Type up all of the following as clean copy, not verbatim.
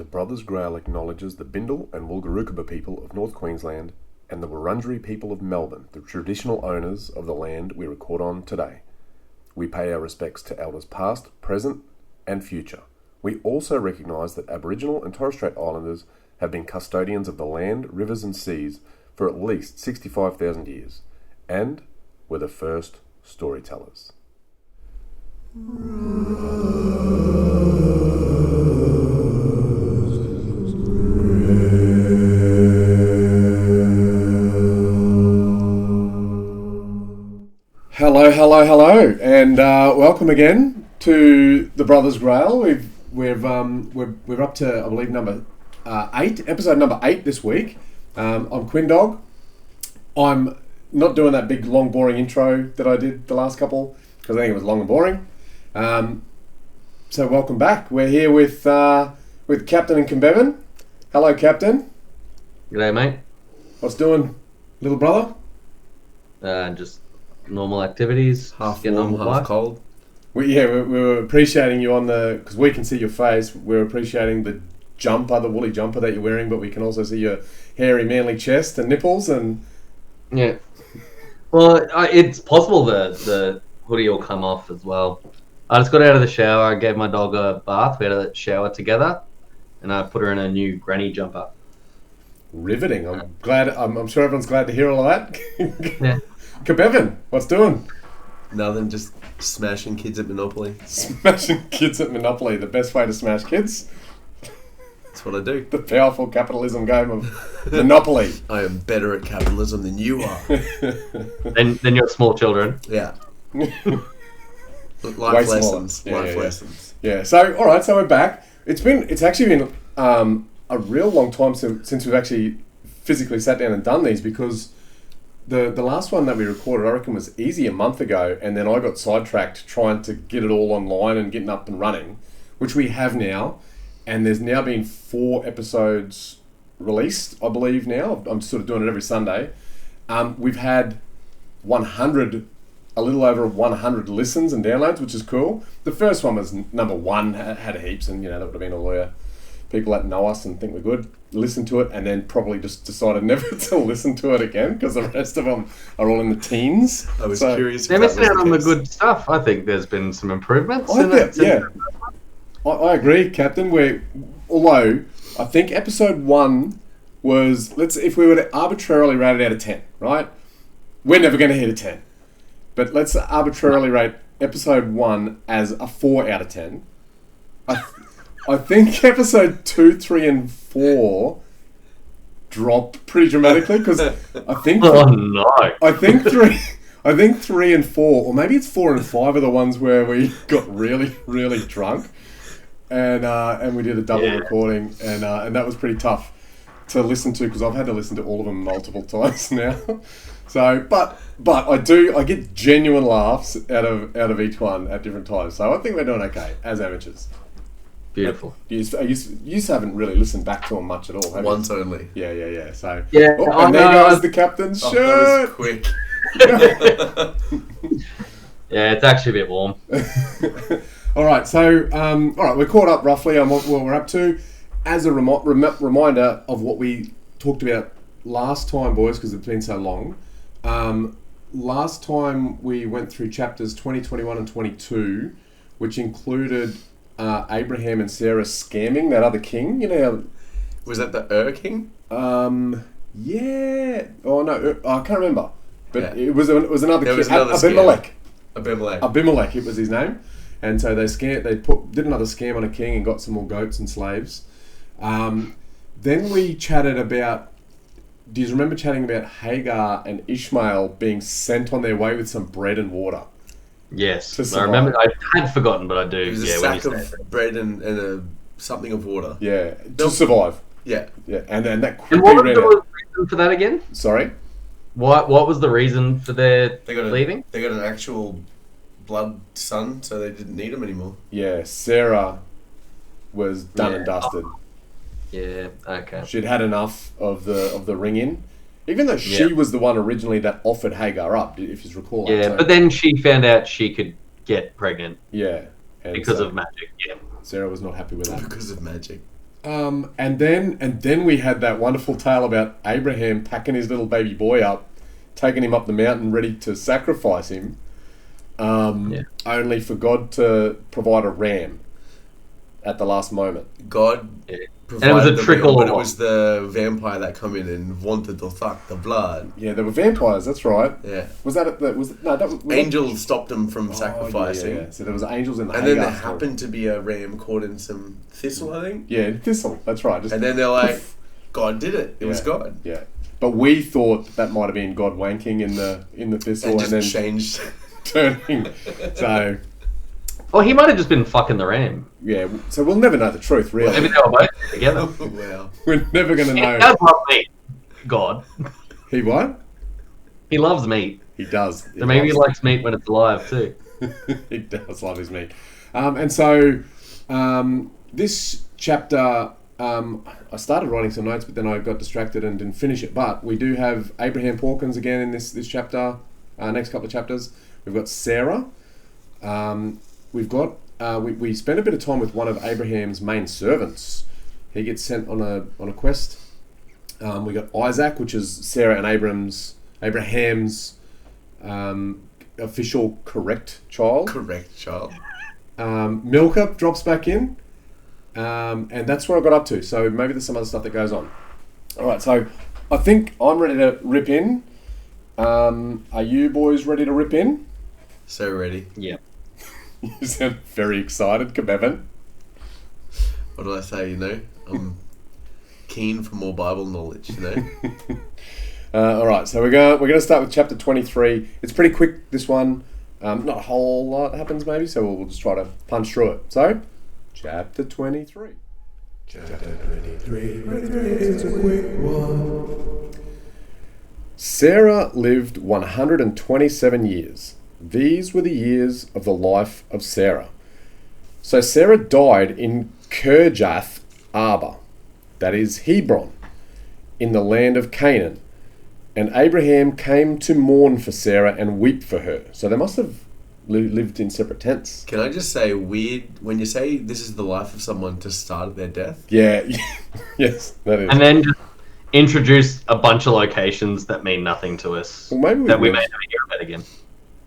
The Brothers Grail acknowledges the Bindal and Wulgarukaba people of North Queensland and the Wurundjeri people of Melbourne, the traditional owners of the land we record on today. We pay our respects to elders past, present and future. We also recognise that Aboriginal and Torres Strait Islanders have been custodians of the land, rivers and seas for at least 65,000 years and were the first storytellers. Hello, and welcome again to the Brothers Grail. We're up to, I believe, episode number 8 this week. I'm Quinn Dog. I'm not doing that big, long, boring intro that I did the last couple because I think it was long and boring. So welcome back. We're here with Captain and Bevan. Hello, Captain. G'day, mate. What's doing, little brother? Just normal activities. Half getting warm, on with half life. cold. We were appreciating you because we can see your face. We're appreciating the woolly jumper that you're wearing, but we can also see your hairy, manly chest and nipples. And Yeah. Well, it's possible the hoodie will come off as well. I just got out of the shower. I gave my dog a bath. We had a shower together, and I put her in a new granny jumper. riveting. I'm glad. I'm sure everyone's glad to hear all of that. Yeah. Bevan, what's doing? Nothing, just smashing kids at Monopoly. Smashing kids at Monopoly, the best way to smash kids. That's what I do. The powerful capitalism game of Monopoly. I am better at capitalism than you are. Then your small children. Yeah. Way Life smaller. lessons. Yeah, Life yeah. lessons. Yeah. So all right. So we're back. It's actually been a real long time since we've actually physically sat down and done these, because the last one that we recorded, I reckon, was easy a month ago, and then I got sidetracked trying to get it all online and getting up and running, which we have now. And there's now been 4 episodes released, I believe now. I'm sort of doing it every Sunday. We've had 100, a little over 100 listens and downloads, which is cool. The first one was number 1, had heaps, and that would have been all the people that know us and think we're good listen to it, and then probably just decided never to listen to it again because the rest of them are all in the teens. I was curious. They're missing out on the good stuff. I think there's been some improvements. I agree, Captain. Although I think episode 1 was, if we were to arbitrarily rate it out of 10, right? We're never going to hit a 10, but let's arbitrarily rate episode 1 as a 4 out of 10. I think episode 2, 3, and 4 dropped pretty dramatically because I think Oh no! I think 3 and 4, or maybe it's 4 and 5 are the ones where we got really, really drunk, and we did a double recording, and that was pretty tough to listen to because I've had to listen to all of them multiple times now. So, but I get genuine laughs out of each one at different times. So I think we're doing okay as amateurs. Beautiful. You haven't really listened back to them much at all, have you? Once only. Yeah. So Yeah. and there goes the captain's Oh, shirt. that was quick. Yeah, it's actually a bit warm. All right, so we're caught up roughly on what we're up to. As a reminder of what we talked about last time, boys, because it's been so long. Last time we went through chapters 20, 21, and 22, which included Abraham and Sarah scamming that other king. Was that the King? Yeah. Oh no, I can't remember. But Yeah. it was another king. was another Abimelech. Abimelech. Abimelech, it was his name, and so they did another scam on a king and got some more goats and slaves. Then we chatted about. Do you remember chatting about Hagar and Ishmael being sent on their way with some bread and water? Yes, To I survive. remember. I had forgotten, but I do. It was a when sack you of say it. bread and something of water. Yeah, to survive. Yeah. Yeah, and then that And quickly what was ran the out. reason for that again? Sorry. What was the reason for their leaving? They got an actual blood son, so they didn't need him anymore. Yeah, Sarah was done and dusted. Yeah. Okay. She'd had enough of the ring in, even though she was the one originally that offered Hagar up, if you recall. Yeah, so, but then she found out she could get pregnant yeah, and because so of magic. Yeah. Sarah was not happy with that. Because of magic. And then we had that wonderful tale about Abraham packing his little baby boy up, taking him up the mountain, ready to sacrifice him, only for God to provide a ram at the last moment. God And it was a trickle. but it was the vampire that come in and wanted to suck the blood. Yeah, there were vampires. That's right. Yeah. Was that? Was Angel stopped him from sacrificing. Yeah. So there was angels in the. And then there happened to be a ram caught in some thistle, I think. Yeah, thistle. That's right. And then they're like, God did it. It was God. Yeah. But we thought that might have been God wanking in the thistle and then changed, turning. So. Well, he might have just been fucking the ram. Yeah, so we'll never know the truth, really. Maybe they were both together. Wow. We're never going to know. He does love meat. God. He what? He loves meat. He does. So maybe he likes meat when it's alive, too. He does love his meat. And so this chapter, I started writing some notes, but then I got distracted and didn't finish it. But we do have Abraham Hawkins again in this chapter, next couple of chapters. We've got Sarah. We've got we spent a bit of time with one of Abraham's main servants. He gets sent on a quest. We got Isaac, which is Sarah and Abraham's official correct child. Correct child. Milcah drops back in, and that's where I got up to. So maybe there's some other stuff that goes on. All right, so I think I'm ready to rip in. Are you boys ready to rip in? So ready. Yeah. You sound very excited, Kevin. What do I say, I'm keen for more Bible knowledge, All right, so we're going to start with chapter 23. It's pretty quick, this one. Not a whole lot happens, maybe, so we'll just try to punch through it. So, chapter 23. Chapter 23 is a quick one. Sarah lived 127 years. These were the years of the life of Sarah. So Sarah died in Kirjath Arba, that is Hebron, in the land of Canaan. And Abraham came to mourn for Sarah and weep for her. So they must have lived in separate tents. Can I just say, weird, when you say this is the life of someone to start at their death? Yeah, yes, that is. And then just introduce a bunch of locations that mean nothing to us. Well, maybe that we may never hear about again.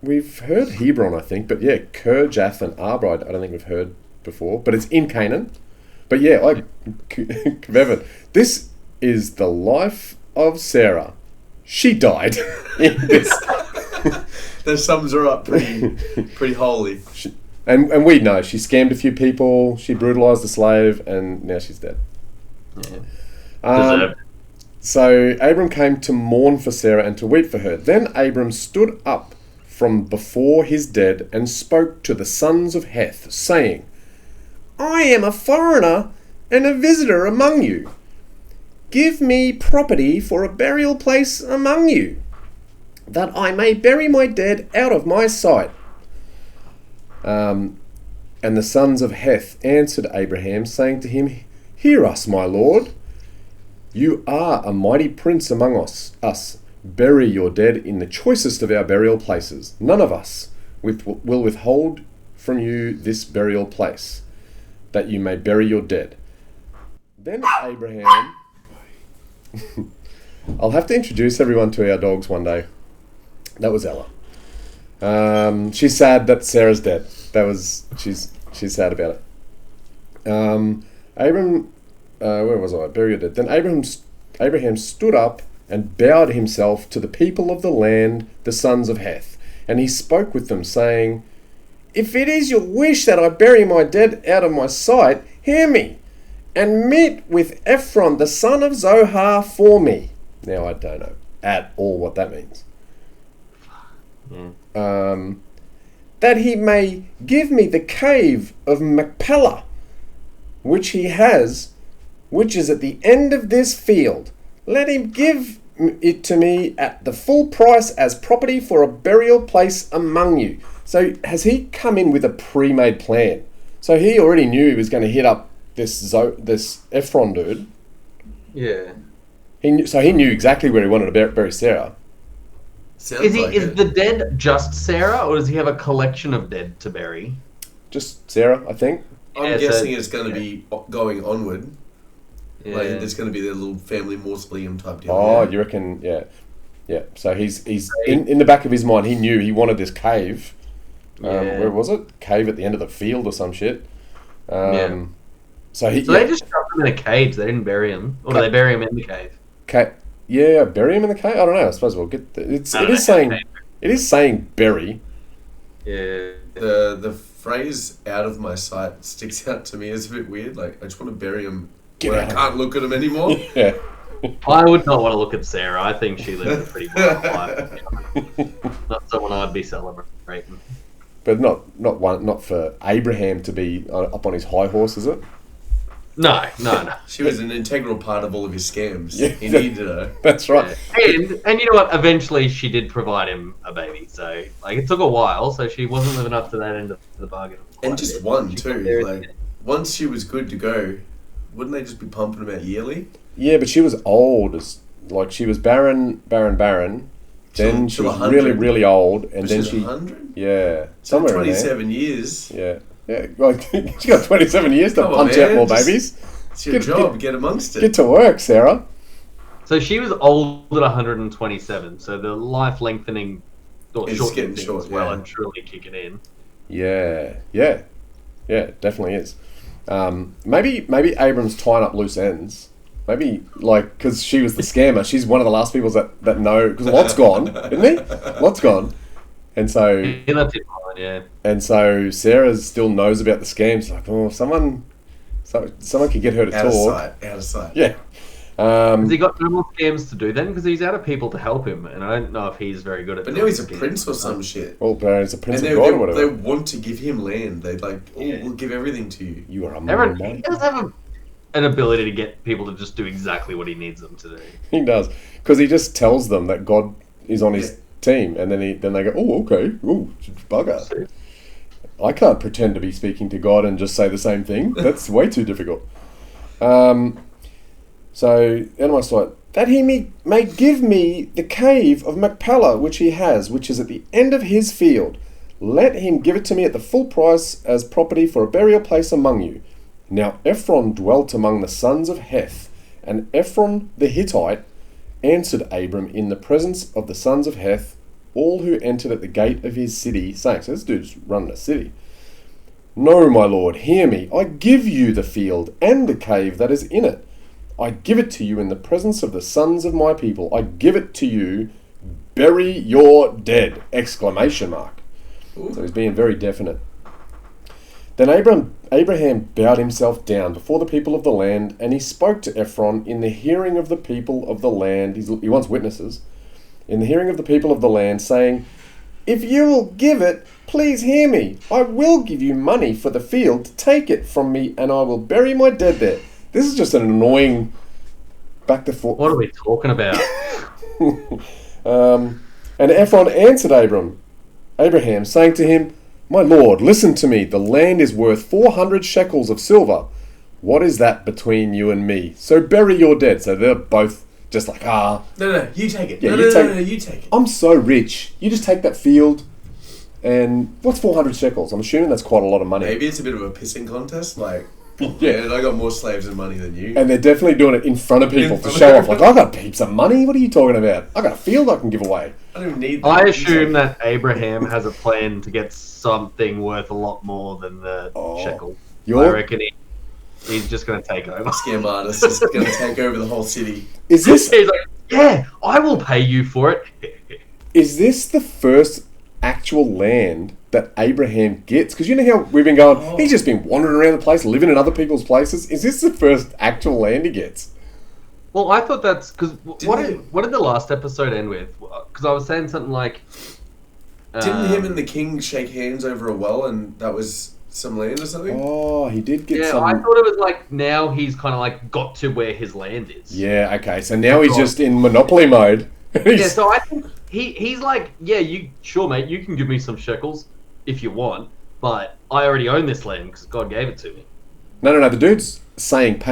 We've heard Hebron, I think, but yeah, Kirjath and Arba, I don't think we've heard before, but it's in Canaan. But yeah, Kevin, this is the life of Sarah. She died in this. That sums her up pretty wholly. And we know she scammed a few people, she brutalised a slave, and now she's dead. Yeah. So Abram came to mourn for Sarah and to weep for her. Then Abram stood up from before his dead and spoke to the sons of Heth, saying, I am a foreigner and a visitor among you. Give me property for a burial place among you, that I may bury my dead out of my sight. And the sons of Heth answered Abraham, saying to him, Hear us, my lord. You are a mighty prince among us. Bury your dead in the choicest of our burial places. None of us will withhold from you this burial place, that you may bury your dead. Then Abraham... I'll have to introduce everyone to our dogs one day. That was Ella. She's sad that Sarah's dead. She's sad about it. Where was I? Bury your dead. Then Abraham stood up and bowed himself to the people of the land, the sons of Heth. And he spoke with them, saying, If it is your wish that I bury my dead out of my sight, hear me, and meet with Ephron, the son of Zohar, for me. Now, I don't know at all what that means. That he may give me the cave of Machpelah, which he has, which is at the end of this field. Let him give it to me at the full price as property for a burial place among you. So has he come in with a pre-made plan? So he already knew he was going to hit up this Ephron dude. Yeah. He knew exactly where he wanted to bury Sarah. Is the dead just Sarah, or does he have a collection of dead to bury? Just Sarah, I think. I'm guessing it's going to be going onward. Yeah. Like, there's going to be their little family mausoleum type deal. Oh, yeah? you reckon? Yeah, yeah. So he's in the back of his mind. He knew he wanted this cave. Yeah. Where was it? Cave at the end of the field or some shit. Yeah. So So they just shoved him in a cage. They didn't bury him, or did they bury him in the cave? Yeah, bury him in the cave. I don't know. I suppose we'll get. It is saying bury. Yeah. The phrase "out of my sight" sticks out to me as a bit weird. Like, I just want to bury him. Get where out. I can't look at him anymore. Yeah. I would not want to look at Sarah. I think she lived a pretty wild life. Not someone I'd be celebrating. But not for Abraham to be up on his high horse, is it? No. She was an integral part of all of his scams. Yeah. He needed her. That's right. Yeah. And you know what? Eventually, she did provide him a baby. So like, it took a while. So she wasn't living up to that end of the bargain. And just one too. Like, once she was good to go, wouldn't they just be pumping him out yearly? Yeah, but she was old. Like, she was barren. Then she till was 100. really, really old, and Was then she she 100? yeah, So somewhere in there. 27 years. Yeah. Well, she got 27 years to Come on, punch out man, more just- babies. It's your job. Get amongst it. Get to work, Sarah. So she was old at 127. So the life lengthening or It's shortening getting thing short, as well, yeah. and truly kicking in. Yeah, it definitely is. Maybe Abram's tying up loose ends. Maybe, like, because she was the scammer. She's one of the last people that know, because Lot's gone, isn't he? Lot's gone. And so... He left it behind, yeah. And so Sarah still knows about the scams. She's like, oh, someone could get her to Out of talk. sight. Out of sight. Yeah. Has he got no more scams to do then? Because he's out of people to help him, and I don't know if he's very good at But doing now he's a scams. prince or some shit. Well, he's a prince And of God or they whatever. want to give him land. They're like, oh, Yeah. we'll give everything to you. You are a Everyone, man. he does have an ability to get people to just do exactly what he needs them to do. He does. Because he just tells them that God is on his team. And then they go, oh, okay. Oh, bugger. I can't pretend to be speaking to God and just say the same thing. That's way too difficult. So, Animus like, that he may give me the cave of Machpelah, which he has, which is at the end of his field. Let him give it to me at the full price as property for a burial place among you. Now Ephron dwelt among the sons of Heth, and Ephron the Hittite answered Abram in the presence of the sons of Heth, all who entered at the gate of his city, saying, so this dude's running a city. No, my lord, hear me. I give you the field and the cave that is in it. I give it to you in the presence of the sons of my people. I give it to you. Bury your dead! Exclamation mark. So he's being very definite. Then Abraham bowed himself down before the people of the land, and he spoke to Ephron in the hearing of the people of the land. He wants witnesses. In the hearing of the people of the land, saying, if you will give it, please hear me. I will give you money for the field. Take it from me, and I will bury my dead there. This is just an annoying back to forth. What are we talking about? And Ephron answered Abraham, saying to him, my lord, listen to me. The land is worth 400 shekels of silver. What is that between you and me? So bury your dead. So they're both just like, No, you take it. Yeah, No, you take it. I'm so rich. You just take that field. And what's 400 shekels? I'm assuming that's quite a lot of money. Maybe it's a bit of a pissing contest. Like, Yeah. man, I got more slaves and money than you. And they're definitely doing it in front of people to show off. Like, I got heaps of money. What are you talking about? I got a field I can give away. I don't even need that. I assume that Abraham has a plan to get something worth a lot more than the shekel. I reckon he's just going to take over. Scam artist is going to take over the whole city. Is this He's like, yeah, I will pay you for it. is this the first actual land that Abraham gets? Because you know how we've been going, he's just been wandering around the place, living in other people's places. Is this the first actual land he gets? Well, I thought that's because what Didn't did the last episode end with? Because I was saying something like, Didn't him and the king shake hands over a well and that was some land or something? Oh, he did get yeah, some... I thought it was like now he's kind of like got to where his land is. Yeah, okay. So now he's just in Monopoly mode. Yeah, so I think he's like, yeah, you sure, mate, you can give me some shekels if you want, but I already own this land because God gave it to me. No. The dude's saying,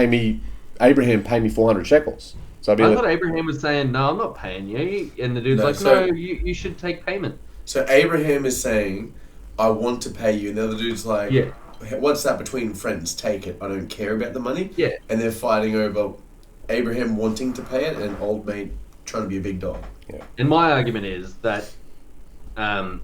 Abraham, pay me 400 shekels. So I'd be I like, thought Abraham was saying, no, I'm not paying you. And the dude's No, like, so- no, you should take payment. So Abraham is saying, I want to pay you. And the other dude's like, Yeah. what's that between friends? Take it. I don't care about the money. Yeah. And they're fighting over Abraham wanting to pay it and old mate trying to be a big dog. And my argument is that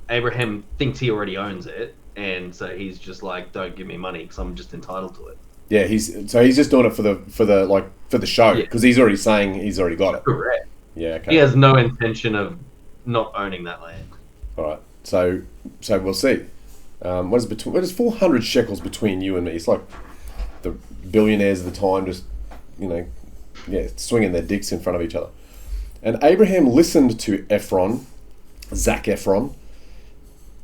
Abraham thinks he already owns it, and so he's just like, "Don't give me money because I'm just entitled to it." Yeah, he's just doing it for the show because he's already saying he's already got it. Correct. Yeah, okay. He has no intention of not owning that land. All right, so we'll see. What is 400 shekels between you and me? It's like the billionaires of the time just, swinging their dicks in front of each other. And Abraham listened to Zac Efron,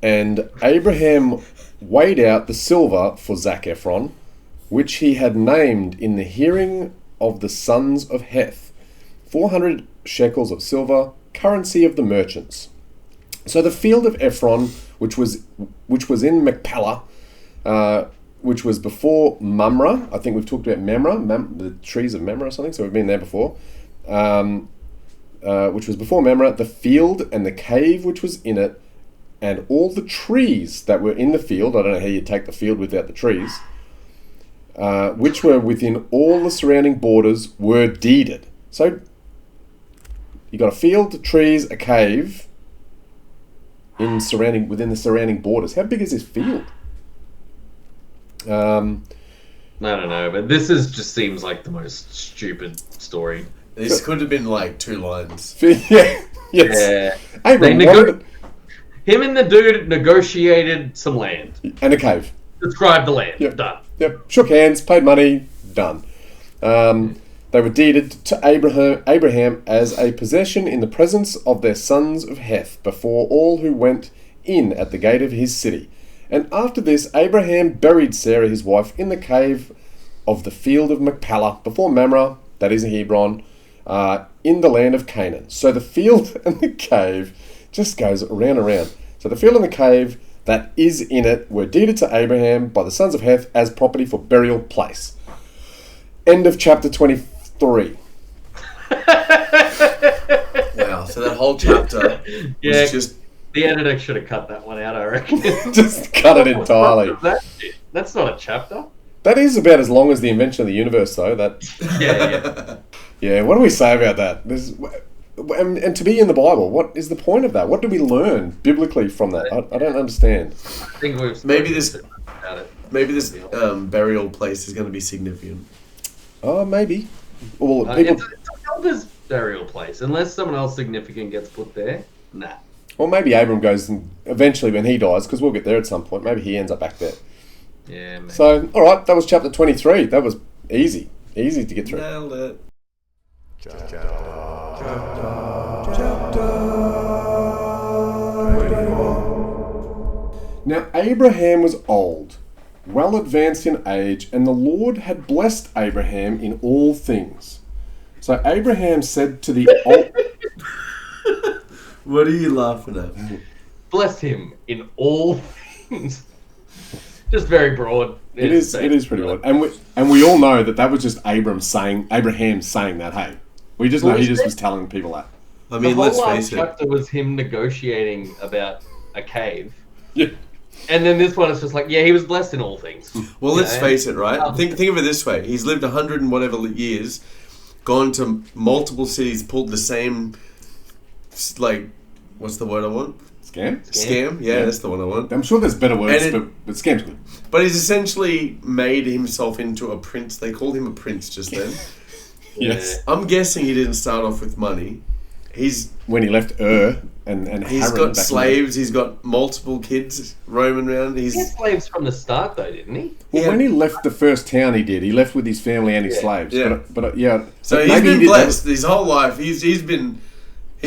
and Abraham weighed out the silver for Zac Efron, which he had named in the hearing of the sons of Heth, 400 shekels of silver, currency of the merchants. So the field of Ephron, which was in Machpelah, which was before Mamre. I think we've talked about Mamre, the trees of Mamre or something. So we've been there before. Which was before Mamre, the field and the cave which was in it, and all the trees that were in the field. I don't know how you take the field without the trees. Which were within all the surrounding borders were deeded. So you got a field, trees, a cave within the surrounding borders. How big is this field? I don't know, but this just seems like the most stupid story. This could have been like 2 lines. Yeah. Yes. Yeah. Abraham Him and the dude negotiated some land. And a cave. Described the land. Yep. Done. Yep. Shook hands, paid money, done. They were deeded to Abraham as a possession in the presence of their sons of Heth before all who went in at the gate of his city. And after this, Abraham buried Sarah his wife in the cave of the field of Machpelah before Mamre, that is Hebron, in the land of Canaan. So the field and the cave just goes around and around. So the field and the cave that is in it were deeded to Abraham by the sons of Heth as property for burial place. End of chapter 23. Wow, so that whole chapter was just... The editor should have cut that one out, I reckon. Just cut it entirely. That's not a chapter. That is about as long as the invention of the universe, though. Yeah. Yeah, what do we say about that? And to be in the Bible, what is the point of that? What do we learn biblically from that? I don't understand. I think we've Maybe this about it. burial place is going to be significant. Oh, maybe. Well, It's an elder's burial place. Unless someone else significant gets put there, nah. Or maybe Abram goes and eventually when he dies, because we'll get there at some point, maybe he ends up back there. Yeah, maybe. So, all right, that was chapter 23. That was easy to get through. Nailed it. Chapter 24. Now Abraham was old, well advanced in age, and the Lord had blessed Abraham in all things. So Abraham said to the old... What are you laughing at? Bless him in all things. Just very broad. It is pretty odd. And we all know that was just Abraham saying that, hey. We just know he just was telling people that. I mean, let's face The it. whole last chapter was him negotiating about a cave. Yeah. And then this one is just like, yeah, he was blessed in all things. Well, let's face it, right? Think of it this way. He's lived 100 and whatever years, gone to multiple cities, pulled the same, like, what's the word I want? Scam? Yeah, that's the one I want. I'm sure there's better words, but scam's good. But he's essentially made himself into a prince. They called him a prince just then. Yes. I'm guessing he didn't start off with money. When he left and he's Haran got slaves. He's got multiple kids roaming around. He had slaves from the start, though, didn't he? Well, when he left the first town, he did. He left with his family and his slaves. Yeah. But yeah. So he's been blessed his whole life. He's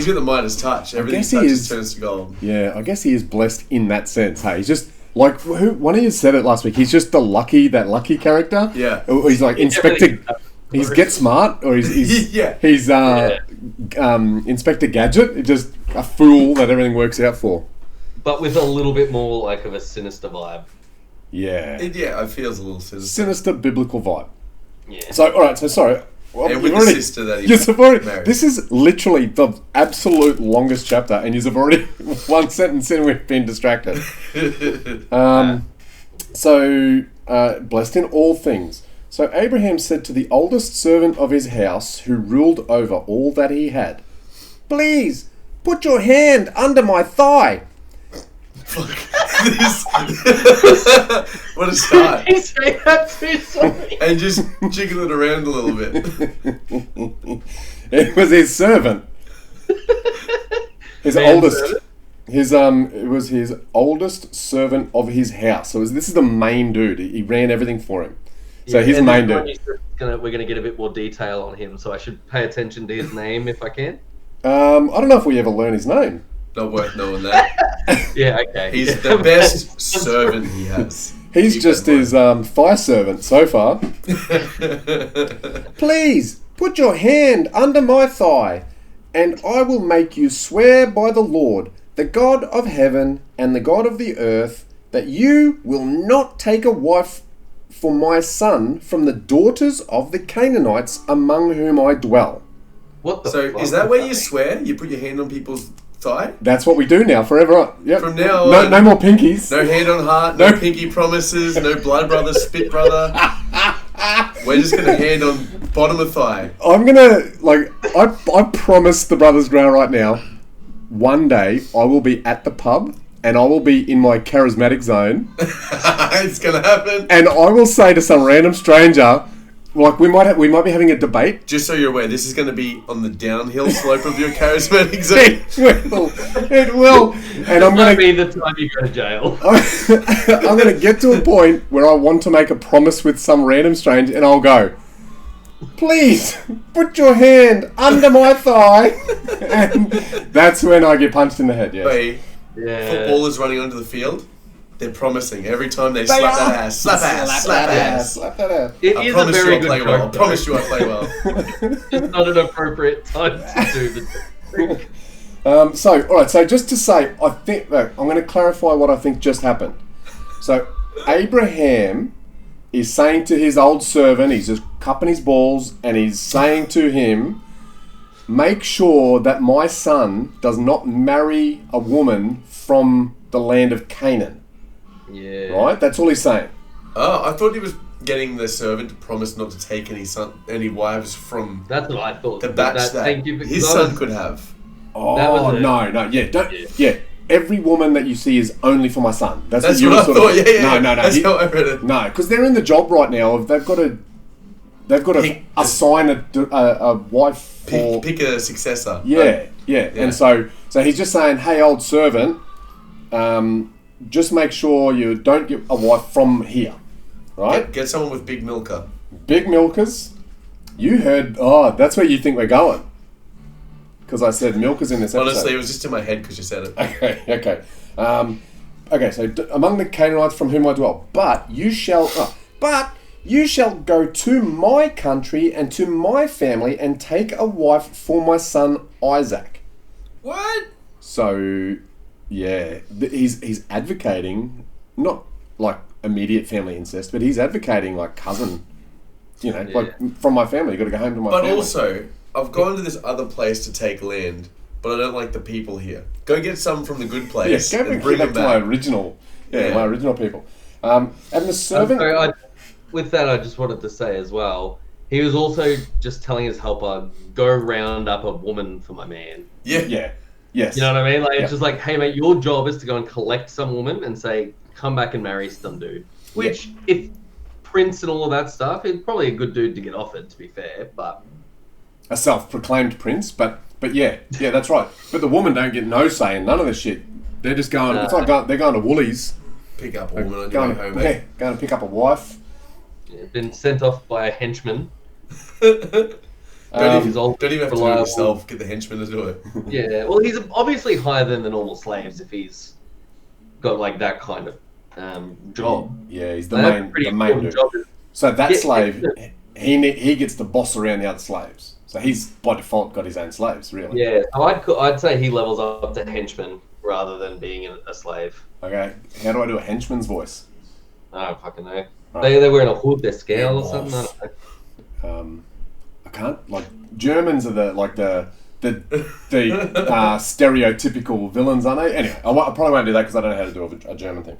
got the Midas touch. Everything he touches turns to gold. Yeah, I guess he is blessed in that sense. Hey, he's just like one of you said it last week. He's just that lucky character. Yeah. Or he's like Inspector. He's Get Smart, or he's Inspector Gadget. Just a fool that everything works out for. But with a little bit more like of a sinister vibe. Yeah. It feels a little sinister. Sinister biblical vibe. Yeah. So all right. So sorry. Well, and with the sister that he married. This is literally the absolute longest chapter, and you've already one sentence in we've been distracted. So blessed in all things, So Abraham said to the oldest servant of his house, who ruled over all that he had, "Please, put your hand under my thigh." What a start. He said that too, sorry. And just jiggle it around a little bit. It was his servant. His Man oldest. servant? It was his oldest servant of his house. So this is the main dude. He ran everything for him. So he's the main dude. We're going to get a bit more detail on him, so I should pay attention to his name if I can. I don't know if we ever learn his name. Not worth knowing that. Yeah, okay. He's the best servant he has. He's just his fire servant so far. "Please, put your hand under my thigh, and I will make you swear by the Lord, the God of heaven and the God of the earth, that you will not take a wife for my son from the daughters of the Canaanites among whom I dwell." What the So fuck? is that where you swear? You put your hand on people's thigh? That's what we do now, forever on. Yep. From now no, on. no more pinkies. No hand on heart, no pinky promises, no blood brother, spit brother. We're just going to hand on bottom of thigh. I'm gonna, I promise the Brothers Grail right now, one day I will be at the pub and I will be in my charismatic zone It's going to happen. and I will say to some random stranger, like we might be having a debate. Just so you're aware, this is going to be on the downhill slope of your charismatic zone. It will, and I'm Might gonna be the time you go to jail. I'm gonna get to a point where I want to make a promise with some random stranger, and I'll go, "Please put your hand under my thigh," and that's when I get punched in the head. Yes. Wait, Yeah. footballers running onto the field, they're promising every time they slap that ass, slap ass, slap ass. Slap that ass. It I is a promise you very I'll good play joke, well. I though. promise you I play well. It's not an appropriate time to do the So, all right. So, just to say, I think look, I'm going to clarify what I think just happened. So, Abraham is saying to his old servant, he's just cupping his balls, and he's saying to him, "Make sure that my son does not marry a woman from the land of Canaan." Yeah. Right? That's all he's saying. Oh, I thought he was getting the servant to promise not to take any wives from That's what I thought. the batch that thank you, his son could have. Oh That was it. no, yeah. Every woman that you see is only for my son. That's what you what I sort thought. of. Yeah. No. That's how I read it. No, because they're in the job right now. They've got to Pick- assign a wife for. Pick a successor. Yeah. Yeah. And so he's just saying, "Hey, old servant, just make sure you don't get a wife from here, right? Get someone with big milker. Big milkers." You heard? Oh, that's where you think we're going. Because I said milkers in this episode. Honestly, it was just in my head because you said it. Okay. Okay. So among the Canaanites from whom I dwell, but you shall go to my country and to my family and take a wife for my son Isaac. What? So, yeah, he's advocating not like immediate family incest, but he's advocating like cousin. Like from my family, you got to go home to my But family. also, I've gone to this other place to take land, but I don't like the people here. Go get some from the good place go and bring back them to my back. original, Yeah. my original people. And the servant. With that, I just wanted to say as well, he was also just telling his helper, go round up a woman for my man. Yeah. Yes. You know what I mean? Like, Yeah. it's just like, hey, mate, your job is to go and collect some woman and say, come back and marry some dude. Which, if Prince and all of that stuff, he's probably a good dude to get offered, to be fair, but... A self-proclaimed prince, but yeah, that's right. But the woman don't get no say in none of this shit. They're just going. It's like they're going to Woolies, Pick up a woman on your going, way home, mate. going to pick up a wife. Been sent off by a henchman. Don't His old even have to do it reliable- yourself. Get the henchman to do it. Yeah, well, he's obviously higher than the normal slaves if he's got, like, that kind of job. Yeah, he's the They have a main pretty dude. important job. So that Yeah, slave, yeah. he gets to boss around the other slaves. So he's by default got his own slaves, really. Yeah, so I'd say he levels up to henchman rather than being a slave. Okay, how do I do a henchman's voice? I don't fucking know. Right. They're wearing a hood, they're scale or Yeah, something. I don't know. I can't like Germans are the stereotypical villains, aren't they? Anyway, I probably won't do that because I don't know how to do a German thing.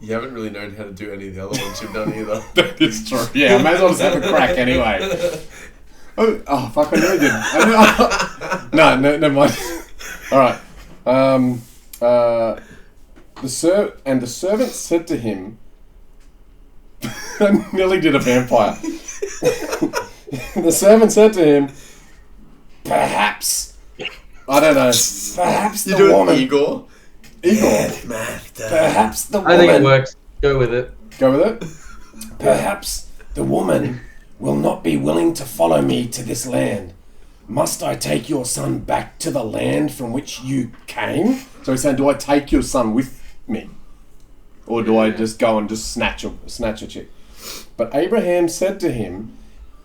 You haven't really known how to do any of the other ones you've done either. That is true. Yeah, I may as well just have a crack anyway. Oh fuck! I really didn't. No, never mind. All right. The servant said to him, I nearly did a vampire. The servant said to him, perhaps, I don't know, perhaps You the do woman. Igor? Perhaps the woman. I think it works. Go with it. Go with it. Perhaps the woman will not be willing to follow me to this land. Must I take your son back to the land from which you came? So he's saying, do I take your son with me? Or do I just go and just snatch a chick? But Abraham said to him,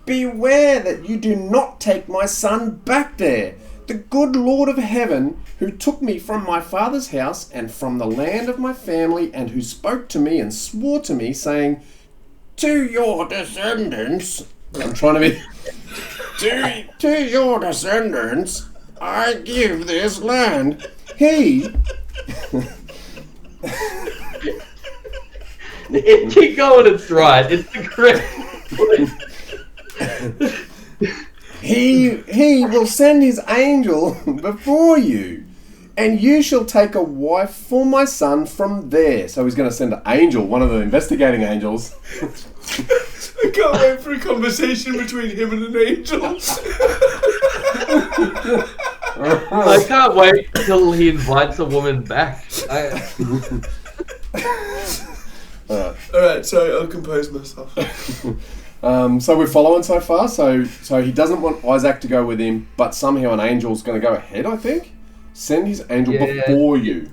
beware that you do not take my son back there. The good Lord of heaven, who took me from my father's house and from the land of my family, and who spoke to me and swore to me, saying, to your descendants, I'm trying to be, to your descendants, I give this land. Keep going, it's right. It's the correct. He will send his angel before you, and you shall take a wife for my son from there. So he's going to send an angel, one of the investigating angels. I can't wait for a conversation between him and an angel. I can't wait till he invites a woman back. Alright, sorry, I'll compose myself. So we're following so far. So he doesn't want Isaac to go with him, but somehow an angel's going to go ahead, I think. Send his angel before you.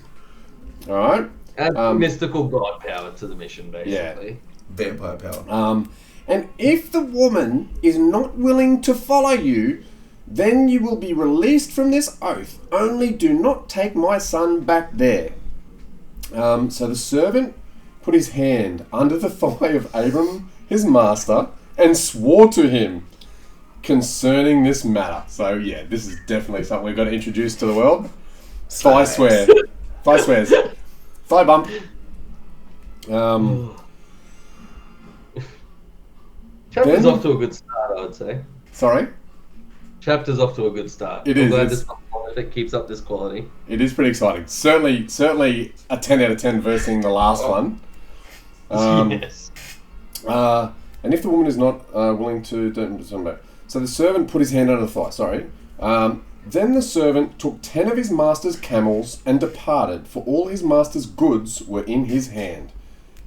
All right. Add mystical god power to the mission, basically. Yeah. Vampire power. And if the woman is not willing to follow you, then you will be released from this oath. Only do not take my son back there. So the servant put his hand under the thigh of Abram, his master, and swore to him concerning this matter. So yeah, this is definitely something we've got to introduce to the world. Thigh swear. Thigh swears. Thigh bump. Chapter's off to a good start, I would say. Sorry? Chapter's off to a good start. It I'm is. glad it keeps up this quality. It is pretty exciting. Certainly a 10 out of 10 versing the last one. Yes. And if the woman is not willing to... So the servant put his hand under the thigh, sorry. Then the servant took 10 of his master's camels and departed, for all his master's goods were in his hand.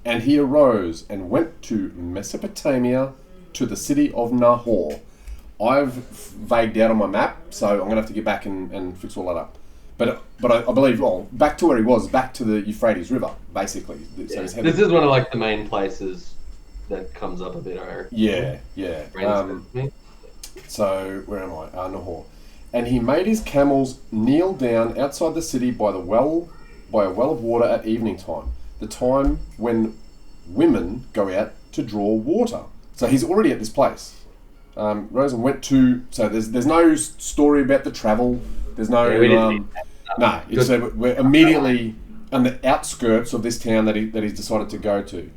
And he arose and went to Mesopotamia, to the city of Nahor. I've vagued out on my map, so I'm going to have to get back and fix all that up. But I believe, back to where he was, back to the Euphrates River, basically. So This is one of like the main places that comes up a bit. Yeah. So where am I? Nahor. And he made his camels kneel down outside the city by a well of water at evening time, the time when women go out to draw water. So he's already at this place. Rosen went to. So there's no story about the travel. There's no. No. We're immediately on the outskirts of this town that he's decided to go to.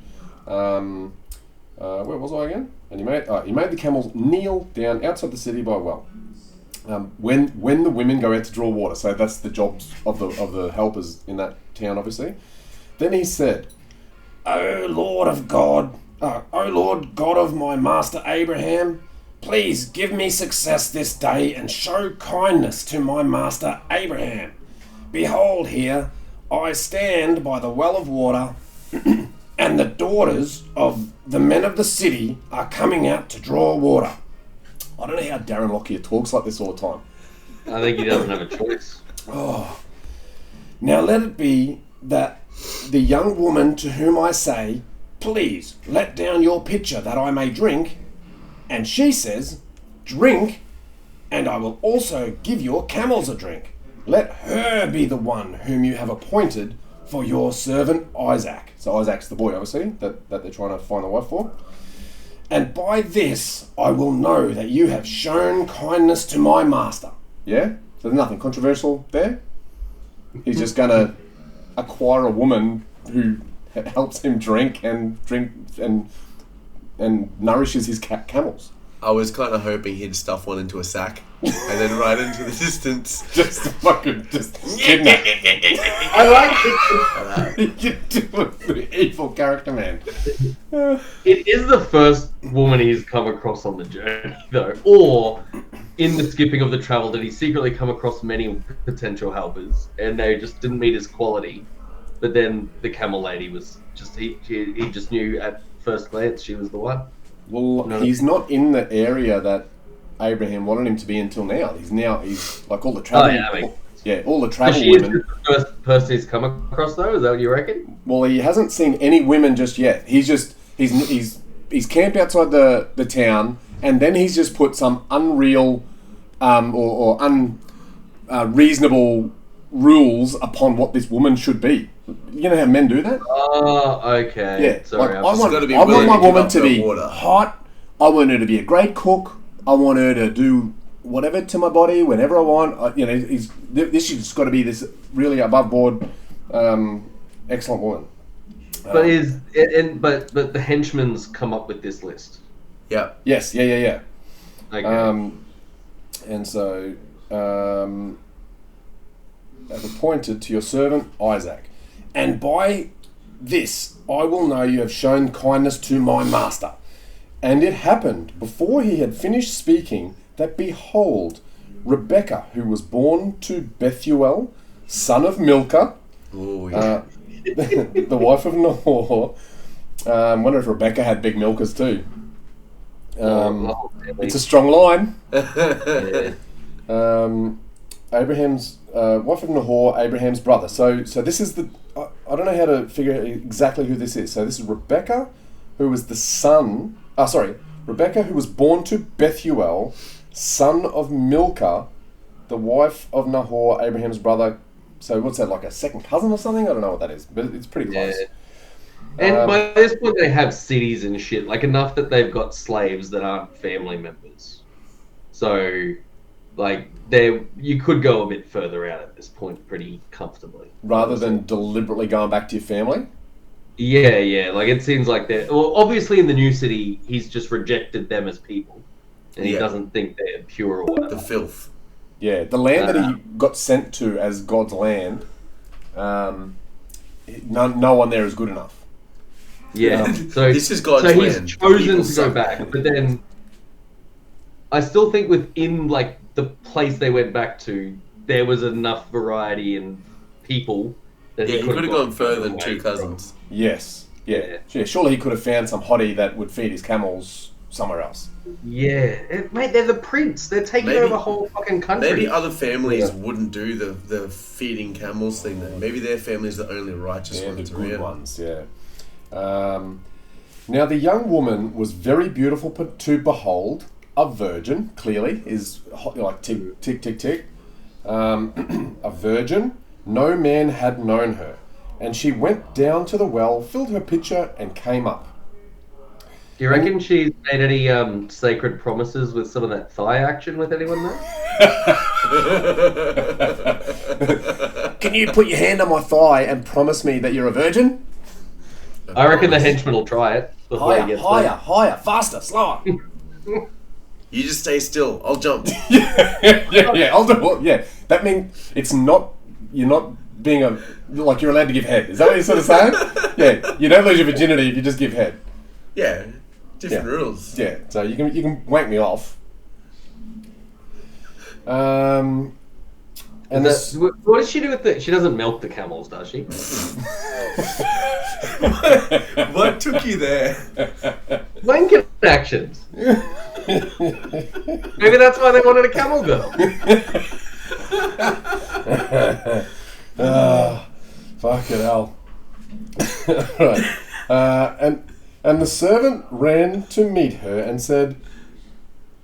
Where was I again? And he made the camels kneel down outside the city by a well. When the women go out to draw water, so that's the jobs of the helpers in that town, obviously. Then he said, "O Lord God of my master Abraham, please give me success this day and show kindness to my master Abraham. Behold, here I stand by the well of water, and the daughters of the men of the city are coming out to draw water." I don't know how Darren Lockyer talks like this all the time. I think he doesn't have a choice. Now let it be that the young woman to whom I say, "Please let down your pitcher that I may drink," and she says, "Drink, and I will also give your camels a drink. Let her be the one whom you have appointed for your servant Isaac." So Isaac's the boy, obviously, that they're trying to find a wife for. "And by this I will know that you have shown kindness to my master." Yeah? So there's nothing controversial there. He's just going to acquire a woman who helps him drink and nourishes his camels. I was kind of hoping he'd stuff one into a sack and then ride into the distance. Just kidnap. I like it. You do it, evil character, man. It is the first woman he's come across on the journey, though. Or in the skipping of the travel, did he secretly come across many potential helpers and they just didn't meet his quality? But then the camel lady was just, he just knew at first glance she was the one. Well, he's not in the area that Abraham wanted him to be until now. He's like all the travel. All the travel she women. Is the first person he's come across, though. Is that what you reckon? Well, he hasn't seen any women just yet. He's camped outside the town, and then he's just put some unreal, or unreasonable rules upon what this woman should be. You know how men do that? Oh, okay. Yeah. Sorry, I want my woman to be hot. I want her to be a great cook. I want her to do whatever to my body whenever I want. This has got to be this really above board, excellent woman. But but the henchmen's come up with this list. Yeah. Yes. Yeah. Okay. And so, as appointed to your servant Isaac. And by this I will know you have shown kindness to my master. And it happened, before he had finished speaking, that behold, Rebekah, who was born to Bethuel, son of Milcah, the wife of Nahor. I wonder if Rebekah had big milkers too. It's a strong line. Abraham's wife of Nahor, Abraham's brother. So this is I don't know how to figure out exactly who this is. So this is Rebekah, who was the son. Rebekah, who was born to Bethuel, son of Milcah, the wife of Nahor, Abraham's brother. So what's that, like a second cousin or something? I don't know what that is, but it's pretty close. Yeah. And by this point, they have cities and shit, like enough that they've got slaves that aren't family members. So, like, you could go a bit further out at this point pretty comfortably. Rather than deliberately going back to your family? Yeah. Like, it seems like they're... Well, obviously in the new city, he's just rejected them as people. And he doesn't think they're pure or whatever. The filth. Yeah, the land that he got sent to as God's land, no one there is good enough. Yeah, so this is God's land. land. He's chosen to go back, but then I still think within like the place they went back to, there was enough variety in people that he could have gone further than two cousins. Yes, yeah. Surely he could have found some hottie that would feed his camels somewhere else. Yeah, mate, they're the prince. They're taking over the whole fucking country. Maybe other families wouldn't do the feeding camels thing then. Maybe their family's the only righteous ones. The good ones, yeah. Now the young woman was very beautiful to behold, a virgin, clearly, is like tick, tick, tick, tick. A virgin, no man had known her. And she went down to the well, filled her pitcher, and came up. Do you reckon she's made any sacred promises with some of that thigh action with anyone though? Can you put your hand on my thigh and promise me that you're a virgin? I reckon the henchman will try it. Higher, faster, slower. You just stay still. I'll jump. yeah, I'll do it. Yeah, that means you're not being you're allowed to give head. Is that what you're sort of saying? Yeah, you don't lose your virginity if you just give head. Yeah. Different rules. Yeah, so you can wank me off. And what does she do with the... She doesn't milk the camels, does she? What took you there? Wanking actions. Maybe that's why they wanted a camel girl. Fucking hell. Right. And the servant ran to meet her and said,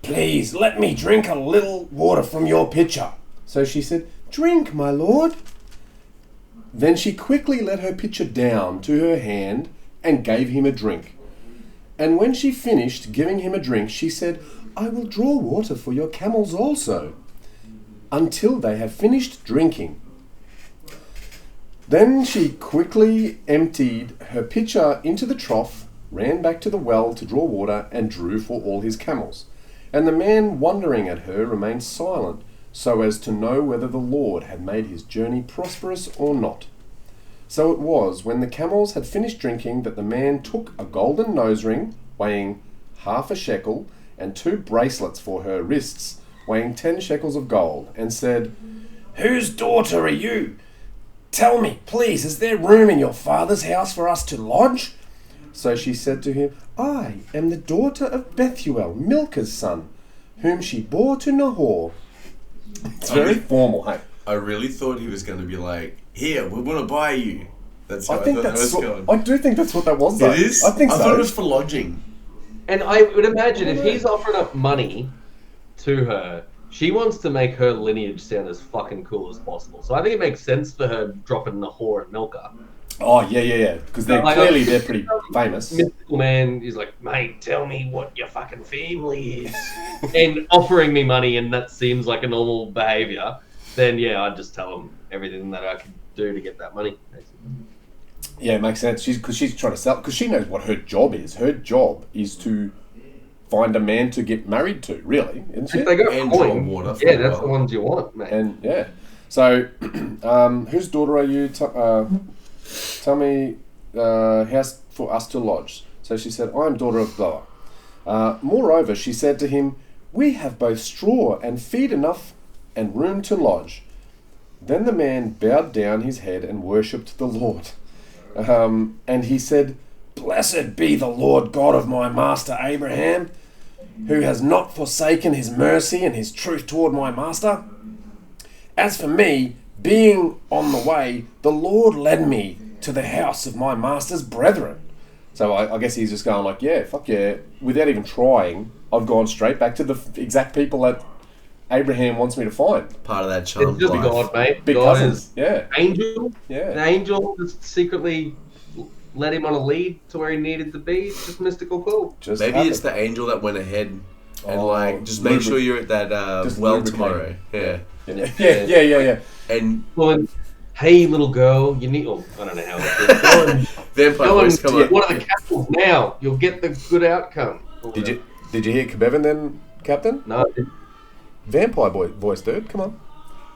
"Please, let me drink a little water from your pitcher." So she said, "Drink, my lord." Then she quickly let her pitcher down to her hand and gave him a drink. And when she finished giving him a drink, she said, "I will draw water for your camels also, until they have finished drinking." Then she quickly emptied her pitcher into the trough, ran back to the well to draw water, and drew for all his camels. And the man, wondering at her, remained silent, so as to know whether the Lord had made his journey prosperous or not. So it was, when the camels had finished drinking, that the man took a golden nose ring, weighing 1/2 shekel, and 2 bracelets for her wrists, weighing 10 shekels of gold, and said, "Whose daughter are you? Tell me, please, is there room in your father's house for us to lodge?" So she said to him, "I am the daughter of Bethuel, Milcah's son, whom she bore to Nahor." It's very formal, hey? I really thought he was going to be like, "Here, we want to buy you." That's how I think thought that that's was going. I do think that's what that was, though. It is? I think I so. thought it was for lodging. And I would imagine if he's offering up money to her, she wants to make her lineage sound as fucking cool as possible. So I think it makes sense for her dropping the whore at Milka. Oh, yeah. Because they're they're pretty famous. Mystical man is like, "Mate, tell me what your fucking family is," and offering me money, and that seems like a normal behaviour. Then yeah, I'd just tell him everything that I could do to get that money. Basically. Yeah, it makes sense. Because she's trying to sell. Because she knows what her job is. Her job is to find a man to get married to. Really, isn't she? If they got And coin, draw water for yeah, a that's while. the ones you want, mate. And yeah. So, whose daughter are you? Tell me, house for us to lodge. So she said, "I am daughter of blah." Moreover, she said to him, "We have both straw and feed enough and room to lodge." Then the man bowed down his head and worshipped the Lord. And he said, "Blessed be the Lord God of my master Abraham, who has not forsaken his mercy and his truth toward my master. As for me, being on the way, the Lord led me to the house of my master's brethren." So I guess he's just going like, yeah, fuck yeah. Without even trying, I've gone straight back to the exact people that Abraham wants me to find. Part of that charm. It's just God, mate. Big God cousins. is Yeah. angel. Yeah. An angel just secretly led him on a lead to where he needed to be. It's just mystical cool. Just Maybe happened. it's the angel that went ahead and just lubric- make sure you're at that just well lubricate. tomorrow. Yeah. Yeah. And Well, hey, little girl, you need... Oh, I don't know how it is. vampire Go voice, and come on. one of the castles now. You'll get the good outcome. Did you hear Kebevan then, Captain? No, Vampire voice, dude. Come on.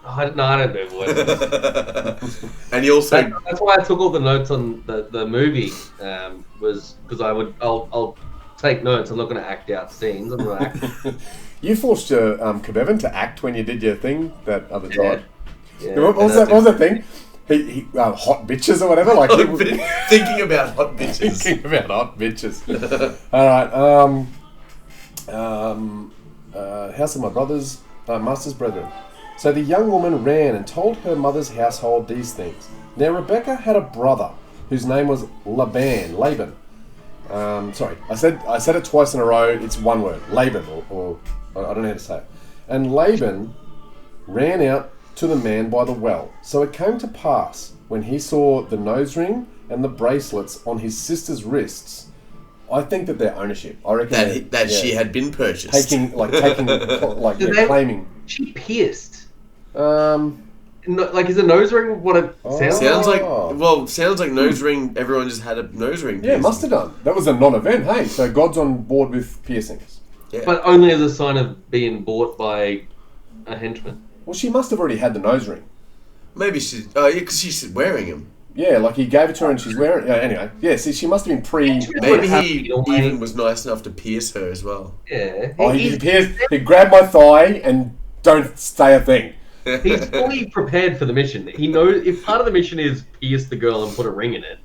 I don't do voices. And he also That's why I took all the notes on the movie. Was because I'll take notes. I'm not going to act out scenes. I'm going to act. You forced your Kebevan to act when you did your thing that other time. Yeah. What was that thing? He hot bitches or whatever. Like thinking about hot bitches. thinking about hot bitches. All right. House of my brothers, master's brethren. So the young woman ran and told her mother's household these things. Now Rebecca had a brother whose name was Laban. Sorry, I said it twice in a row. It's one word, Laban, or I don't know how to say it. And Laban ran out to the man by the well. So it came to pass, when he saw the nose ring and the bracelets on his sister's wrists. I think that they're ownership. I reckon That she had been purchased. claiming. She pierced. Um, Is a nose ring what it sounds like? Sounds like nose ring. Everyone just had a nose ring. yeah, must have done. That was a non-event. Hey, so God's on board with piercings. Yeah. But only as a sign of being bought by a henchman. Well, she must have already had the nose ring. Maybe because she's wearing him. Yeah, like he gave it to her and she's wearing it. Anyway, yeah, see, she must have been Maybe happy, he you know, even was nice enough to pierce her as well. Yeah. Oh, he grabbed my thigh and don't say a thing. He's fully prepared for the mission. He knows if part of the mission is pierce the girl and put a ring in it,